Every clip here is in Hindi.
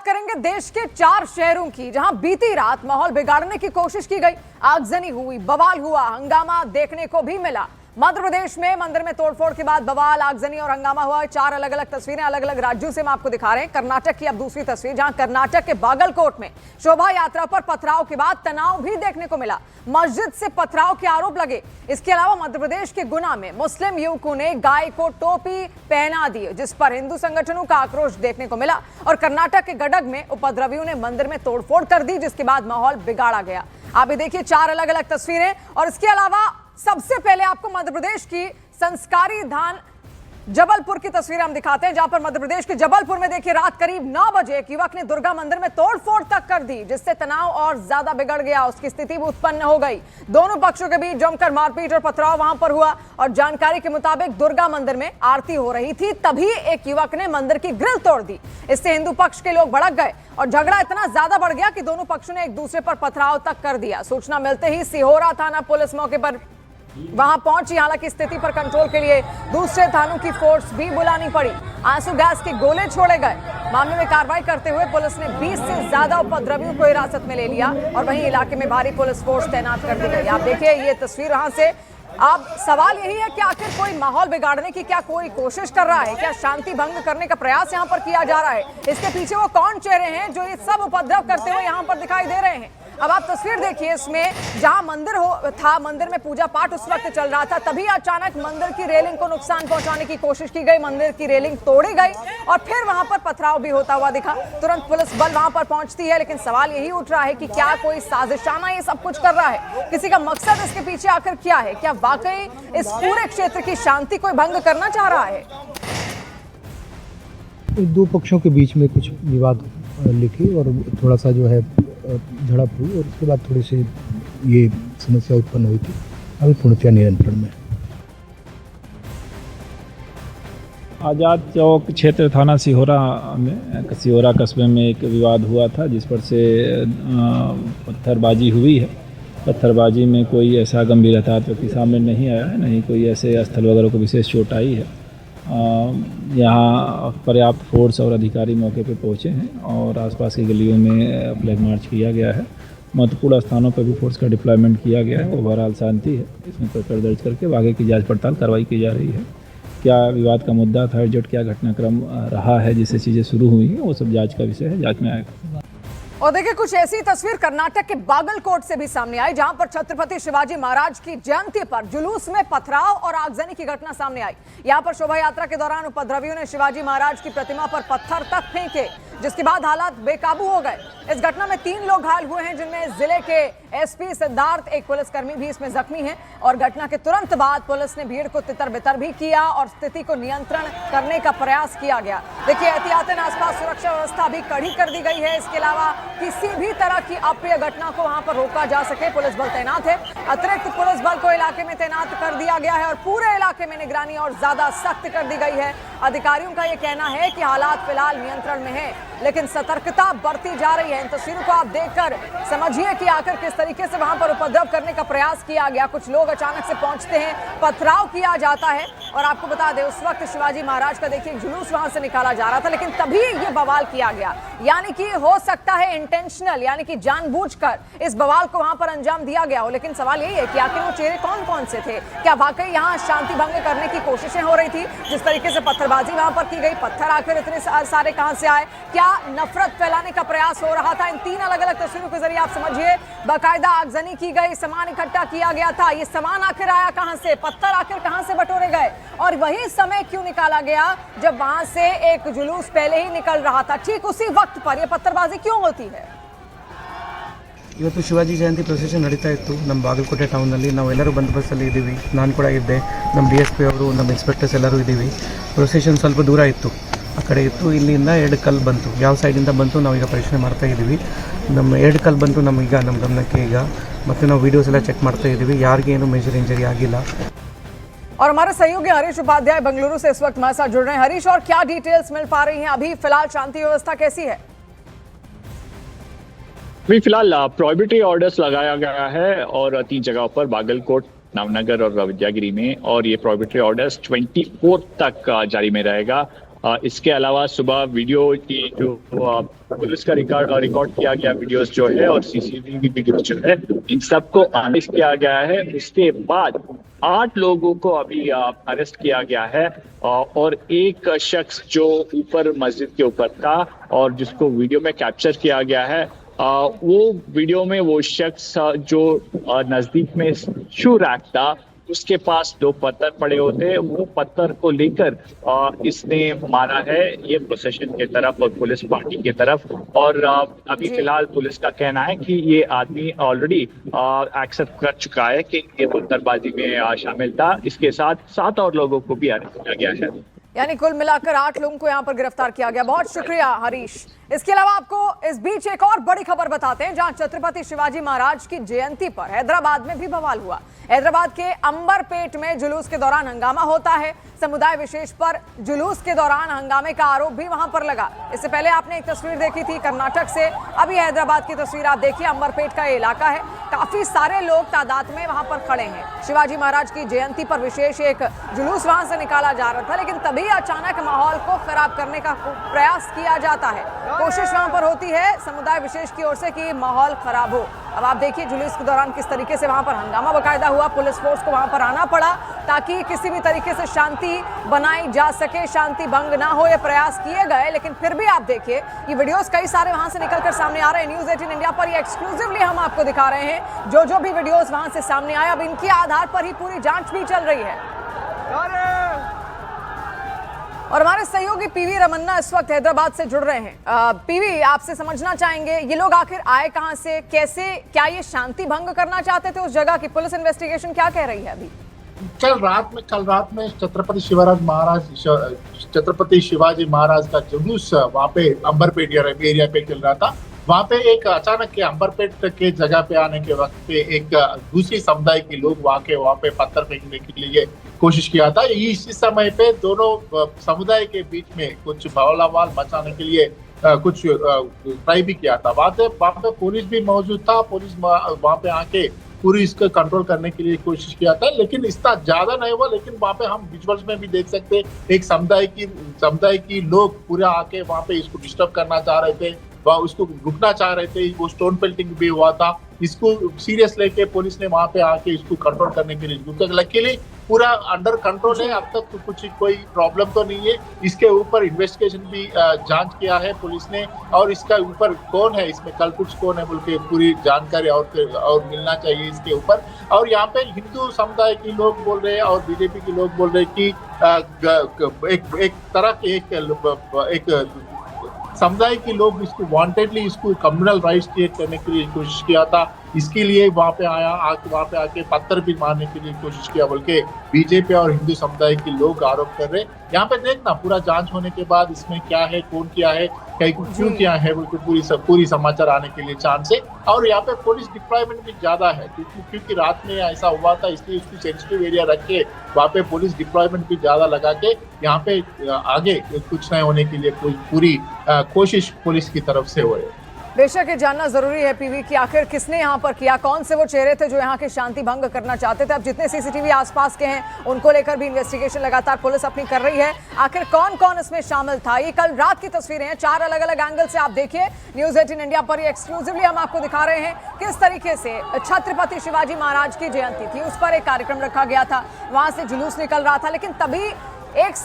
करेंगे देश के 4 शहरों की, जहां बीती रात माहौल बिगाड़ने की कोशिश की गई, आगजनी हुई, बवाल हुआ, हंगामा देखने को भी मिला। मध्य प्रदेश में मंदिर में तोड़फोड़ के बाद बवाल, आगजनी और हंगामा हुआ। 4 अलग अलग तस्वीरें अलग अलग राज्यों से हम आपको दिखा रहे हैं। कर्नाटक की अब दूसरी तस्वीर, जहां कर्नाटक के बागलकोट में शोभा यात्रा पर पथराव के बाद तनाव भी देखने को मिला। मस्जिद से पथराव के आरोप लगे। इसके अलावा मध्य प्रदेश के गुना में मुस्लिम युवकों ने गाय को टोपी पहना दी, जिस पर हिंदू संगठनों का आक्रोश देखने को मिला। और कर्नाटक के गडग में उपद्रवियों ने मंदिर में तोड़फोड़ कर दी, जिसके बाद माहौल बिगाड़ा गया। आप ये देखिए 4 अलग अलग तस्वीरें। और इसके अलावा सबसे पहले आपको मध्य प्रदेश की संस्कारी धाम जबलपुर की तस्वीरें हम दिखाते हैं, जहां पर मध्य प्रदेश के जबलपुर में देखिए रात करीब 9 बजे एक युवक ने दुर्गा मंदिर में तोड़फोड़ तक कर दी, जिससे तनाव और ज्यादा बिगड़ गया। उसकी स्थिति भी उत्पन्न हो गई। दोनों पक्षों के बीच जमकर मारपीट और पथराव वहां पर हुआ। और जानकारी के मुताबिक दुर्गा मंदिर में आरती हो रही थी, तभी एक युवक ने मंदिर की ग्रिल तोड़ दी। इससे हिंदू पक्ष के लोग भड़क गए और झगड़ा इतना ज्यादा बढ़ गया कि दोनों पक्षों ने एक दूसरे पर पथराव तक कर दिया। सूचना मिलते ही सिहोरा थाना पुलिस मौके पर वहां पहुंची। हालांकि स्थिति पर कंट्रोल के लिए दूसरे थानों की फोर्स भी बुलानी पड़ी। आंसू गैस के गोले छोड़े गए। मामले में कार्रवाई करते हुए पुलिस ने 20 से ज्यादा उपद्रवियों को हिरासत में ले लिया और वहीं इलाके में भारी पुलिस फोर्स तैनात कर दी गई। आप देखिए ये तस्वीर वहां से। अब सवाल यही है कि आखिर कोई माहौल बिगाड़ने की क्या कोई कोशिश कर रहा है? क्या शांति भंग करने का प्रयास यहाँ पर किया जा रहा है? इसके पीछे वो कौन चेहरे हैं जो ये सब उपद्रव करते हुए यहाँ पर दिखाई दे रहे हैं? अब आप तस्वीर देखिए इसमें, जहां मंदिर था, मंदिर में पूजा पाठ उस वक्त चल रहा था, तभी अचानक मंदिर की रेलिंग को नुकसान पहुंचाने की कोशिश की गई। मंदिर की रेलिंग तोड़ी गई और फिर वहां पर पथराव भी होता हुआ दिखा। तुरंत पुलिस बल वहां पर पहुंचती है, लेकिन सवाल यही उठ रहा है कि क्या कोई साजिशाना ये सब कुछ कर रहा है? किसी का मकसद इसके पीछे आखिर क्या है? क्या वाकई इस पूरे क्षेत्र की शांति कोई भंग करना चाह रहा है? दो पक्षों के बीच में कुछ विवाद लिखी और थोड़ा सा जो है झड़प हुई और उसके बाद थोड़ी सी ये समस्या उत्पन्न हुई थी। अभी पूर्णतः नियंत्रण में। आज़ाद चौक क्षेत्र थाना सिहोरा कस्बे में एक विवाद हुआ था, जिस पर से पत्थरबाजी हुई है। पत्थरबाजी में कोई ऐसा गंभीर हताहत व्यक्ति सामने नहीं आया है, नहीं कोई ऐसे स्थल वगैरह को विशेष चोट आई है। यहाँ पर्याप्त फोर्स और अधिकारी मौके पर पहुँचे हैं और आसपास की गलियों में फ्लैग मार्च किया गया है। महत्वपूर्ण स्थानों पर भी फोर्स का डिप्लॉयमेंट किया गया है। ओवरऑल शांति है। इसमें प्रकरण दर्ज करके आगे की जांच पड़ताल कार्रवाई की जा रही है। क्या विवाद का मुद्दा था, एग्जैक्ट क्या घटनाक्रम रहा है जिससे चीज़ें शुरू हुई हैं, वो सब जाँच का विषय है, जाँच में आएगा। और देखिए कुछ ऐसी तस्वीर कर्नाटक के बागलकोट से भी सामने आई, जहां पर छत्रपति शिवाजी महाराज की जयंती पर जुलूस में पथराव और आगजनी की घटना सामने आई। यहां पर शोभा यात्रा के दौरान उपद्रवियों ने शिवाजी महाराज की प्रतिमा पर पत्थर तक फेंके, जिसके बाद हालात बेकाबू हो गए। इस घटना में 3 लोग घायल हुए हैं, जिनमें जिले के एसपी सिद्धार्थ, एक पुलिसकर्मी भी इसमें जख्मी है। और घटना के तुरंत बाद पुलिस ने भीड़ को तितर-बितर भी किया और स्थिति को नियंत्रण करने का प्रयास किया गया। देखिए एहतियातन आसपास सुरक्षा व्यवस्था भी कड़ी कर दी गई है। इसके अलावा किसी भी तरह की अप्रिय घटना को वहां पर रोका जा सके, पुलिस बल तैनात है। अतिरिक्त पुलिस बल को इलाके में तैनात कर दिया गया है और पूरे इलाके में निगरानी और ज्यादा सख्त कर दी गई है। अधिकारियों का यह कहना है कि हालात फिलहाल नियंत्रण में है, लेकिन सतर्कता बढ़ती जा रही है। इन तस्वीरों को आप देखकर समझिए कि आखिर किस तरीके से वहां पर उपद्रव करने का प्रयास किया गया। कुछ लोग अचानक से पहुंचते हैं, पथराव किया जाता है। और आपको बता दें उस वक्त शिवाजी महाराज का देखिए जुलूस वहां से निकाला जा रहा था, लेकिन तभी ये बवाल किया गया। यानी कि हो सकता है इंटेंशनल, यानी कि जानबूझकर इस बवाल को वहां पर अंजाम दिया गया हो। लेकिन सवाल यही है कि आखिर वो चेहरे कौन कौन से थे? क्या वाकई यहाँ शांति भंग करने की कोशिशें हो रही थी? जिस तरीके से पत्थरबाजी वहां पर की गई, पत्थर आखिर इतने सारे कहां से आए? क्या नफरत फैलाने का प्रयास हो रहा था? इन 3 अलग अलग तस्वीरों के जरिए आप समझिए। बाकायदा आगजनी की गई, सामान इकट्ठा किया गया था। ये सामान आखिर आया कहां से? पत्थर आखिर कहां से बटोरे गए? और वही समय क्यों निकाला गया जब वहां से एक जुलूस पहले ही निकल रहा था? ठीक उसी वक्त पर यह पत्थरबाजी क्यों होती है? ಇವತ್ತು ಶಿವಾಜಿ ಜಯಂತಿ ಪ್ರೊಸೆಷನ್ ನಡೀತಾ ಇತ್ತು ನಮ್ಮ ಬಾಗಲಕೋಟೆ ಟೌನಲ್ಲಿ. ನಾವೆಲ್ಲರೂ ಬಂದೋಬಸ್ತಲ್ಲಿ ಇದ್ದೀವಿ. ನಾನು ಕೂಡ ಇದ್ದೆ, ನಮ್ಮ DSP ಅವರು, ನಮ್ಮ ಇನ್ಸ್ಪೆಕ್ಟರ್ಸ್ ಎಲ್ಲರೂ ಇದ್ದೀವಿ. ಪ್ರೊಸೆಷನ್ ಸ್ವಲ್ಪ ದೂರ ಇತ್ತು, ಆ ಕಡೆ ಇತ್ತು. ಇಲ್ಲಿಂದ 2 ಕಲ್ಲು ಬಂತು. ಯಾವ ಸೈಡಿಂದ ಬಂತು ನಾವೀಗ ಪರೀಕ್ಷೆ ಮಾಡ್ತಾ ಇದ್ದೀವಿ. ನಮ್ಮ 2 ಕಲ್ಲು ಬಂತು ನಮಗೀಗ ನಮ್ಮ ಗಮನಕ್ಕೆ ಈಗ. ಮತ್ತು ನಾವು ವೀಡಿಯೋಸ್ ಎಲ್ಲ ಚೆಕ್ ಮಾಡ್ತಾ ಇದ್ದೀವಿ. ಯಾರಿಗೇನು ಮೇಜರ್ ಇಂಜರಿ ಆಗಿಲ್ಲ. और हमारे सहयोगी हरीश उपाध्याय बेंगलुरु से इस वक्त हमारे साथ जुड़ रहे हैं। हरीश, और क्या डिटेल्स मिल पा रही हैं? अभी फिलहाल शांति व्यवस्था कैसी है? अभी फिलहाल प्रोहिबिटरी ऑर्डर्स लगाया गया है और 3 जगहों पर, बागलकोट, नवनगर और विद्यागिरी में। और ये प्रोहिबिटरी ऑर्डर्स 24 तक जारी में रहेगा। इसके अलावा सुबह वीडियो की जो पुलिस का रिकॉर्ड किया गया वीडियोस जो है और सीसीटीवी वीडियो जो है, इन सबको अरेस्ट किया गया है। उसके बाद 8 लोगों को अभी अरेस्ट किया गया है और एक शख्स जो ऊपर मस्जिद के ऊपर था और जिसको वीडियो में कैप्चर किया गया है, वो वीडियो में वो शख्स जो नजदीक में शू रैक था, उसके पास 2 पत्थर पड़े होते, वो पत्थर को लेकर इसने मारा है ये प्रोसेशन की तरफ और पुलिस पार्टी की तरफ। और अभी फिलहाल पुलिस का कहना है कि ये आदमी ऑलरेडी एक्सेप्ट कर चुका है कि ये पत्थरबाजी में शामिल था। इसके साथ 7 और लोगों को भी अरेस्ट किया गया है। यानी कुल मिलाकर 8 लोगों को यहाँ पर गिरफ्तार किया गया। बहुत शुक्रिया हरीश। इसके अलावा आपको इस बीच एक और बड़ी खबर बताते हैं, जहां छत्रपति शिवाजी महाराज की जयंती पर हैदराबाद में भी बवाल हुआ। हैदराबाद के अंबरपेट में जुलूस के दौरान हंगामा होता है। समुदाय विशेष पर जुलूस के दौरान हंगामे का आरोप भी वहां पर लगा। इससे पहले आपने एक तस्वीर देखी थी कर्नाटक से, अभी हैदराबाद की तस्वीर आप देखिए। अंबरपेट का ये इलाका है, काफी सारे लोग तादाद में वहां पर खड़े हैं। शिवाजी महाराज की जयंती पर विशेष एक जुलूस वहां से निकाला जा रहा था, लेकिन तभी अचानक माहौल को खराब करने का प्रयास किया जाता है। कोशिश वहां पर होती है समुदाय विशेष की ओर से कि माहौल खराब हो। अब आप देखिए जुलूस के दौरान किस तरीके से वहां पर हंगामा बकायदा हुआ। पुलिस फोर्स को वहां पर आना पड़ा ताकि किसी भी तरीके से शांति बनाई जा सके, शांति भंग ना हो, ये प्रयास किए गए। लेकिन फिर भी आप देखिए ये वीडियोस कई सारे वहां से निकलकर सामने आ रहे हैं। न्यूज़ 18 इंडिया पर ये एक्सक्लूसिवली हम आपको दिखा रहे हैं जो भी वीडियोस वहां से सामने आए। अब इनके आधार पर ही पूरी जांच भी चल रही है। और हमारे सहयोगी पीवी रमन्ना इस वक्त हैदराबाद से जुड़ रहे हैं। पीवी, आपसे समझना चाहेंगे ये लोग आखिर आए कहां से, कैसे, क्या ये शांति भंग करना चाहते थे उस जगह की? पुलिस इन्वेस्टिगेशन क्या कह रही है अभी? कल रात में छत्रपति शिवाजी महाराज का जुलूस वहाँ पे अंबरपेट एरिया पे चल रहा था। वहाँ पे एक अचानक के अंबरपेट के जगह पे आने के वक्त पे एक दूसरी समुदाय के लोग वहाँ पे पत्थर फेंकने के लिए कोशिश किया था। इसी समय पे दोनों समुदाय के बीच में कुछ बवाल मचाने के लिए कुछ ट्राई भी किया था। वहाँ पे पुलिस भी मौजूद था। पुलिस वहाँ पे आके पूरी इसको कंट्रोल करने के लिए कोशिश किया था, लेकिन इतना ज्यादा नहीं हुआ। लेकिन वहाँ पे हम विजुअल्स में भी देख सकते हैं, एक समुदाय की लोग पूरा आके वहाँ पे इसको डिस्टर्ब करना चाह रहे थे, वह उसको रुकना चाह रहे थे। वो स्टोन पेल्टिंग भी हुआ था। इसको सीरियस लेके पुलिस ने वहाँ पे आके इसको कंट्रोल करने के लिए, लकीली पूरा अंडर कंट्रोल है। अब तक तो कोई प्रॉब्लम तो नहीं है। इसके ऊपर इन्वेस्टिगेशन भी जांच किया है पुलिस ने, और इसका ऊपर कौन है, इसमें कल्प्रिट्स कौन है बोल के पूरी जानकारी और मिलना चाहिए इसके ऊपर। और यहाँ पे हिंदू समुदाय के लोग बोल रहे हैं और बीजेपी के लोग बोल रहे हैं कि एक तरह के एक समुदाय के लोग इसको वांटेडली इसको कम्युनल राइट्स क्रिएट करने के लिए कोशिश किया था। इसके लिए वहाँ पे वहाँ पे आके पत्थर भी मारने के लिए कोशिश किया बोल के बीजेपी और हिंदू समुदाय के लोग आरोप कर रहे। यहाँ पे देखना पूरा जांच होने के बाद इसमें क्या है, कौन किया है, क्यों किया है बोल के पूरी समाचार आने के लिए चांस है। और यहाँ पे पुलिस डिप्लॉयमेंट भी ज्यादा है, क्योंकि रात में ऐसा हुआ था, इसलिए उसकी सेंसिटिव एरिया रख के वहाँ पे पुलिस डिप्लॉयमेंट भी ज्यादा लगा के यहाँ पे आगे कुछ नहीं होने के लिए पूरी कोशिश पुलिस की तरफ से हो रही है। बेशक ये जानना जरूरी है पीवी कि आखिर किसने यहाँ पर किया, कौन से वो चेहरे थे जो यहाँ की शांति भंग करना चाहते थे। अब जितने सीसीटीवी आसपास के हैं उनको लेकर भी इन्वेस्टिगेशन लगातार पुलिस अपनी कर रही है। आखिर कौन कौन इसमें शामिल था, ये कल रात की तस्वीरें हैं। 4 अलग अलग एंगल से आप देखिए। न्यूज़ 18 इंडिया पर ये एक्सक्लूसिवली हम आपको दिखा रहे हैं किस तरीके से छत्रपति शिवाजी महाराज की जयंती थी, उस पर एक कार्यक्रम रखा गया था, वहां से जुलूस निकल रहा था। लेकिन तभी एक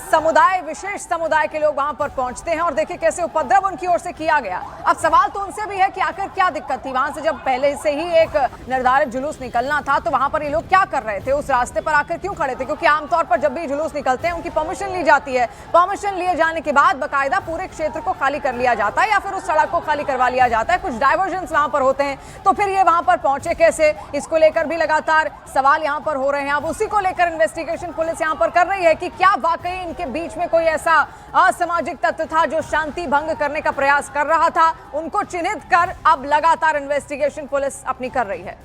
विशेष समुदाय के लोग वहां पर पहुंचते हैं और देखिए कैसे उपद्रव उनकी ओर से किया गया। अब सवाल तो उनसे भी है कि आखिर क्या दिक्कत थी वहां से, जब पहले से ही एक निर्धारित जुलूस निकलना था तो वहां पर ये लोग क्या कर रहे थे, उस रास्ते पर आकर क्यों खड़े थे? क्योंकि आमतौर पर जब भी जुलूस निकलते हैं उनकी परमिशन ली जाती है। परमिशन लिए जाने के बाद बाकायदा पूरे क्षेत्र को खाली कर लिया जाता है या फिर उस सड़क को खाली करवा लिया जाता है। कुछ डाइवर्जन वहां पर होते हैं, तो फिर ये वहां पर पहुंचे कैसे, इसको लेकर भी लगातार सवाल यहाँ पर हो रहे हैं। अब उसी को लेकर इन्वेस्टिगेशन पुलिस यहाँ पर कर रही है कि क्या वाकई इनके बीच में कोई ऐसा असामाजिक तत्व था जो शांति भंग करने का प्रयास कर रहा था। उनको चिन्हित कर अब लगातार इन्वेस्टिगेशन पुलिस अपनी कर रही है।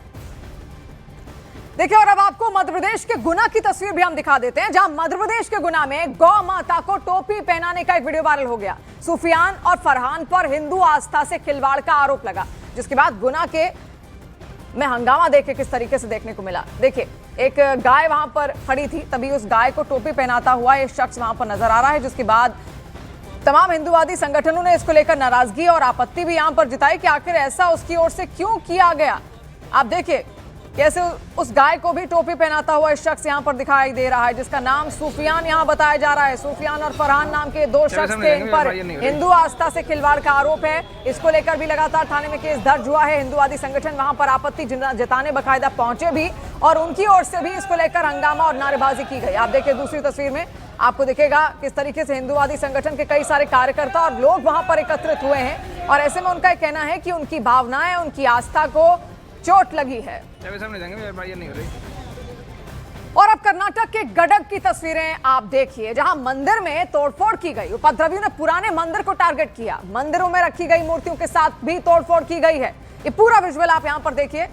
देखिए, और अब आपको मध्य प्रदेश के गुना की तस्वीर भी हम दिखा देते हैं, जहां मध्य प्रदेश के गुना में गौ माता को टोपी पहनाने का एक वीडियो वायरल हो गया। सुफियान और फरहान पर हिंदू आस्था से खिलवाड़ का आरोप लगा, जिसके बाद गुना के में हंगामा देखे किस तरीके से देखने को मिला। देखिए, एक गाय वहां पर खड़ी थी, तभी उस गाय को टोपी पहनाता हुआ एक शख्स वहां पर नजर आ रहा है, जिसके बाद तमाम हिंदूवादी संगठनों ने इसको लेकर नाराजगी और आपत्ति भी यहां पर जताई कि आखिर ऐसा उसकी ओर से क्यों किया गया। आप देखिए कैसे उस गाय को भी टोपी पहनाता हुआ इस शख्स यहां पर दिखाई दे रहा है, जिसका नाम सूफियान यहां बताया जा रहा है। सूफियान और फरहान नाम के दो शख्स थे, इन पर हिंदू आस्था से खिलवाड़ का आरोप है। इसको लेकर भी लगातार थाने में केस दर्ज हुआ है। हिंदूवादी संगठन वहां पर आपत्ति जताने बाकायदा पहुंचे भी और उनकी ओर से भी इसको लेकर हंगामा और नारेबाजी की गई। आप देखिए दूसरी तस्वीर में आपको दिखेगा किस तरीके से हिंदूवादी संगठन के कई सारे कार्यकर्ता और लोग वहां पर एकत्रित हुए हैं और ऐसे में उनका कहना है कि उनकी भावनाएं, उनकी आस्था को चोट लगी है। और अब कर्नाटक के गडक की तस्वीरें आप देखिए, जहां मंदिर में तोड़फोड़ की गई। उपद्रवियों ने पुराने मंदिर को टारगेट किया। मंदिरों में रखी गई मूर्तियों के साथ भी तोड़फोड़ की गई है। ये पूरा विजुअल आप यहां पर देखिए।